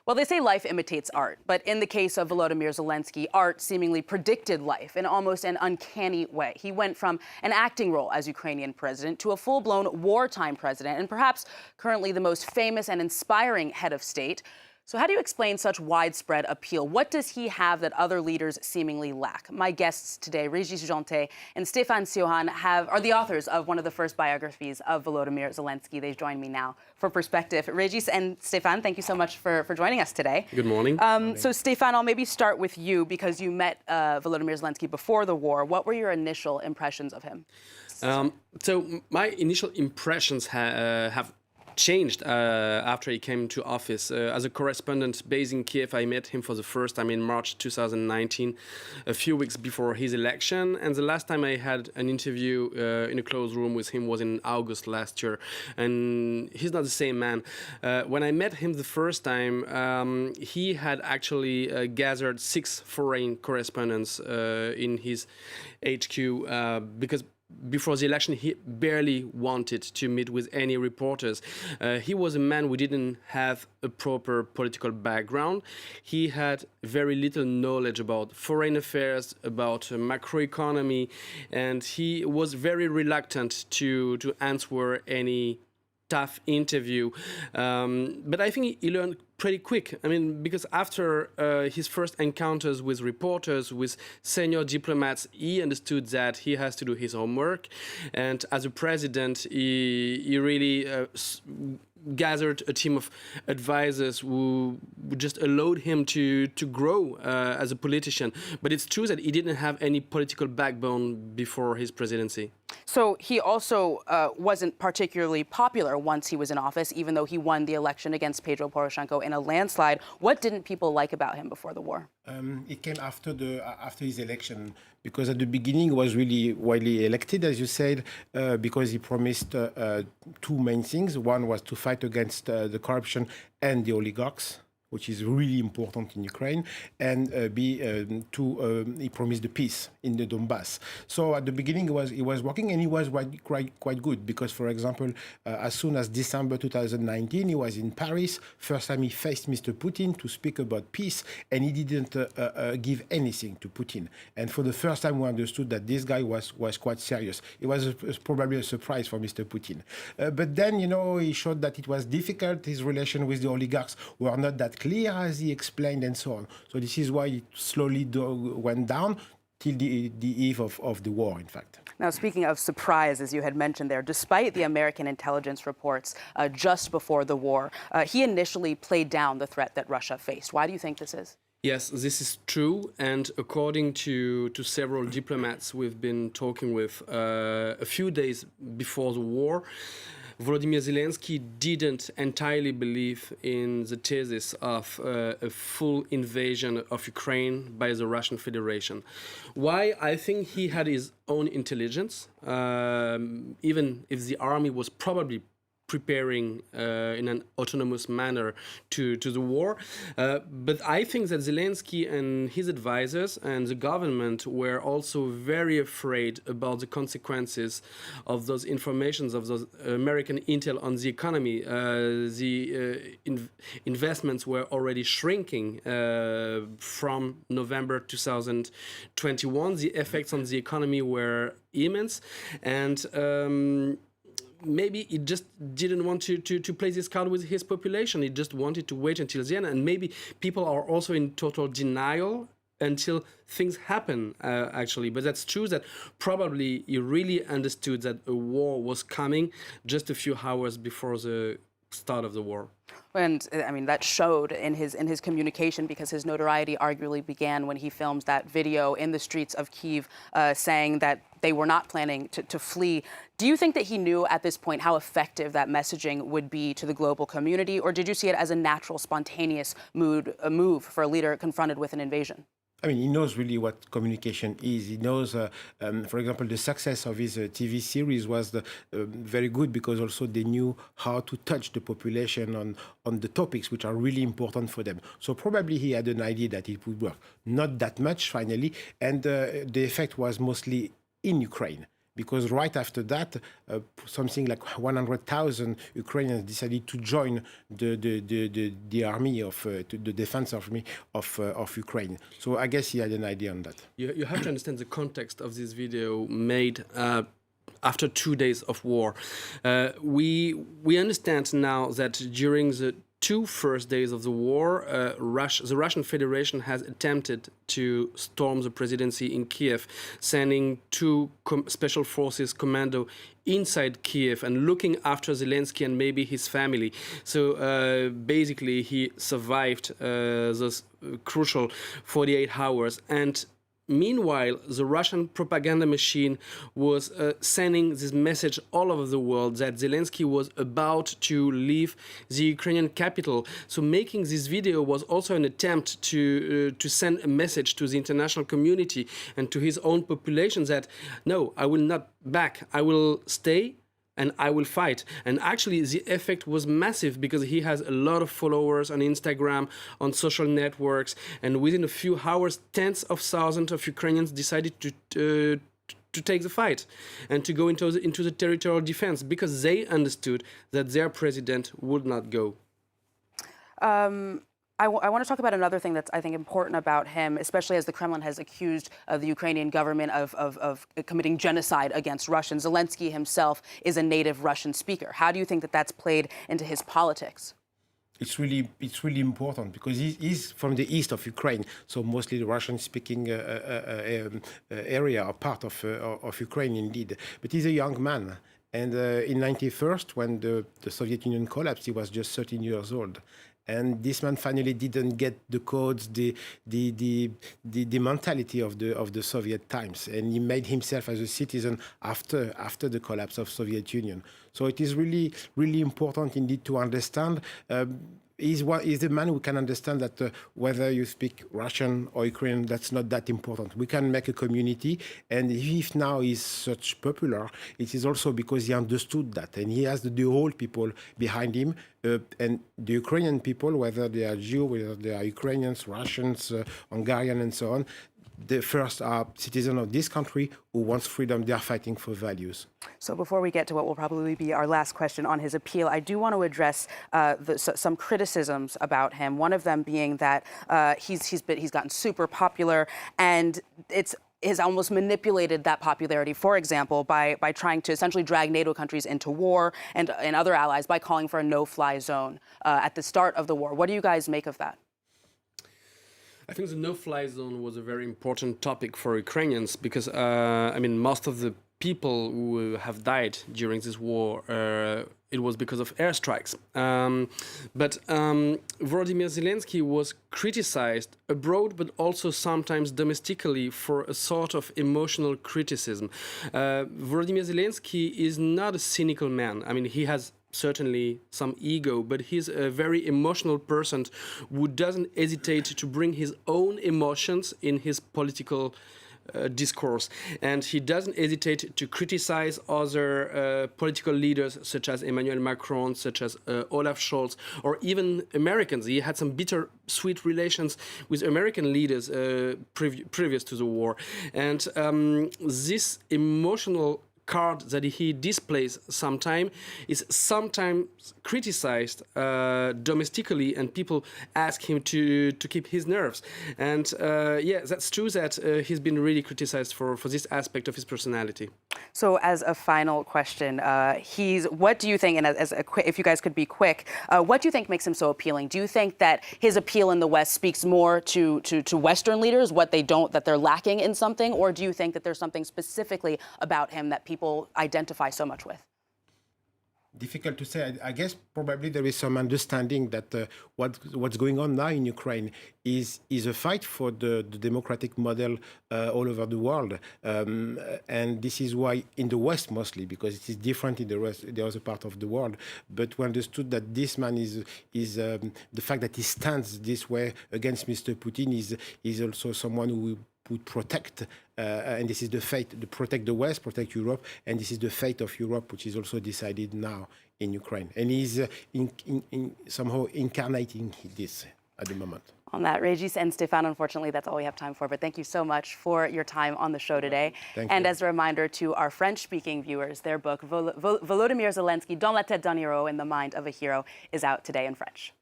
Well, they say life imitates art, but in the case of Volodymyr Zelensky, art seemingly predicted life in almost an uncanny way. He went from an acting role as Ukrainian president to a full-blown wartime president, and perhaps currently the most famous and inspiring head of state. So how do you explain such widespread appeal? What does he have that other leaders seemingly lack? My guests today, Régis Genté and Stéphane Siohan, are the authors of one of the first biographies of Volodymyr Zelensky. They join me now for perspective. Régis and Stéphane, thank you so much for joining us today. Good morning. So Stéphane, I'll maybe start with you because you met Volodymyr Zelensky before the war. What were your initial impressions of him? So my initial impressions have changed after he came to office. As a correspondent based in Kiev, I met him for the first time in March 2019, a few weeks before his election. And the last time I had an interview in a closed room with him was in August last year. And he's not the same man. When I met him the first time, he had actually gathered 6 foreign correspondents in his HQ because before the election, he barely wanted to meet with any reporters. He was a man who didn't have a proper political background. He had very little knowledge about foreign affairs, about macroeconomy, and he was very reluctant to answer any tough interview. But I think he learned pretty quick. I mean, because after his first encounters with reporters, with senior diplomats, he understood that he has to do his homework. And as a president, he really gathered a team of advisors who just allowed him to grow as a politician. But it's true that he didn't have any political backbone before his presidency. So he also wasn't particularly popular once he was in office, even though he won the election against Pedro Poroshenko in a landslide. What didn't people like about him before the war? It came after his election, because at the beginning he was really widely elected, as you said, because he promised 2 main things. One was to fight against the corruption and the oligarchs, which is really important in Ukraine, and he promised the peace in the Donbass. So at the beginning he was working, and he was quite good, because, for example, as soon as December 2019, he was in Paris. First time he faced Mr. Putin to speak about peace, and he didn't give anything to Putin. And for the first time we understood that this guy was quite serious. It was probably a surprise for Mr. Putin. But then, he showed that it was difficult. His relation with the oligarchs were not that clear, as he explained, and so on. So this is why it slowly went down till the eve of the war, in fact. Now, speaking of surprise, as you had mentioned there, despite the American intelligence reports just before the war, he initially played down the threat that Russia faced. Why do you think this is? Yes, this is true. And according to several diplomats we've been talking with a few days before the war, Volodymyr Zelensky didn't entirely believe in the thesis of a full invasion of Ukraine by the Russian Federation. Why? I think he had his own intelligence, even if the army was probably preparing in an autonomous manner to the war. But I think that Zelensky and his advisors and the government were also very afraid about the consequences of those informations, of those American intel on the economy. The investments were already shrinking from November 2021. The effects on the economy were immense, and maybe he just didn't want to play this card with his population. He just wanted to wait until the end. And maybe people are also in total denial until things happen, actually. But that's true that probably he really understood that a war was coming just a few hours before the start of the war. And I mean, that showed in his communication, because his notoriety arguably began when he filmed that video in the streets of Kyiv saying that they were not planning to flee. Do you think that he knew at this point how effective that messaging would be to the global community, or did you see it as a natural, spontaneous move for a leader confronted with an invasion? I mean, he knows really what communication is. He knows, for example, the success of his TV series was very good, because also they knew how to touch the population on the topics which are really important for them. So probably he had an idea that it would work. Not that much, finally, and the effect was mostly in Ukraine. because right after that, something like 100,000 Ukrainians decided to join the army of the defense army of Ukraine. So I guess he had an idea on that. You have to understand the context of this video made after 2 days of war. We understand now that during the 2 first days of the war, the Russian Federation has attempted to storm the presidency in Kiev, sending 2 special forces commando inside Kiev and looking after Zelensky and maybe his family. So basically he survived those crucial 48 hours. And meanwhile, the Russian propaganda machine was sending this message all over the world that Zelensky was about to leave the Ukrainian capital. So making this video was also an attempt to send a message to the international community and to his own population that, no, I will not back, I will stay and I will fight. And actually the effect was massive because he has a lot of followers on Instagram, on social networks, and within a few hours, tens of thousands of Ukrainians decided to take the fight and to go into the territorial defense because they understood that their president would not go. I want to talk about another thing that's, I think, important about him, especially as the Kremlin has accused the Ukrainian government of committing genocide against Russians. Zelensky himself is a native Russian speaker. How do you think that that's played into his politics? It's really important because he's from the east of Ukraine, so mostly the Russian-speaking area or part of Ukraine indeed. But he's a young man, and in '91, when the Soviet Union collapsed, he was just 13 years old. And this man finally didn't get the codes, the mentality of the Soviet times, and he made himself as a citizen after the collapse of Soviet Union. So it is really important indeed to understand. He's the man who can understand that whether you speak Russian or Ukrainian, that's not that important. We can make a community, and if now he's such popular, it is also because he understood that, and he has the whole people behind him, and the Ukrainian people, whether they are Jew, whether they are Ukrainians, Russians, Hungarian, and so on, the first are citizens of this country who wants freedom. They are fighting for values. So before we get to what will probably be our last question on his appeal, I do want to address some criticisms about him. One of them being that he's gotten super popular, and has almost manipulated that popularity, for example, by trying to essentially drag NATO countries into war and other allies by calling for a no-fly zone at the start of the war. What do you guys make of that? I think the no-fly zone was a very important topic for Ukrainians because, most of the people who have died during this war, it was because of airstrikes. But Volodymyr Zelensky was criticized abroad, but also sometimes domestically for a sort of emotional criticism. Volodymyr Zelensky is not a cynical man. I mean, he has certainly some ego, but he's a very emotional person who doesn't hesitate to bring his own emotions in his political discourse, and he doesn't hesitate to criticize other political leaders such as Emmanuel Macron, such as Olaf Scholz, or even Americans. He had some bitter-sweet relations with American leaders previous to the war, and this emotional card that he displays sometimes is sometimes criticized domestically, and people ask him to keep his nerves. And that's true that he's been really criticized for this aspect of his personality. So as a final question, what do you think, and if you guys could be quick, what do you think makes him so appealing? Do you think that his appeal in the West speaks more to Western leaders, that they're lacking in something, or do you think that there's something specifically about him that people identify so much with? Difficult to say. I guess probably there is some understanding that what's going on now in Ukraine is a fight for the democratic model all over the world, and this is why in the West mostly, because it is different in the other part of the world. But we understood that this man is the fact that he stands this way against Mr. Putin is also someone who would protect, and this is the fate, to protect the West, protect Europe, and this is the fate of Europe, which is also decided now in Ukraine. And he's somehow incarnating this at the moment. On that, Régis and Stéphane, unfortunately, that's all we have time for. But thank you so much for your time on the show today. And as a reminder to our French-speaking viewers, their book, Volodymyr Zelensky, Dans la tête d'un héros, in the mind of a hero, is out today in French.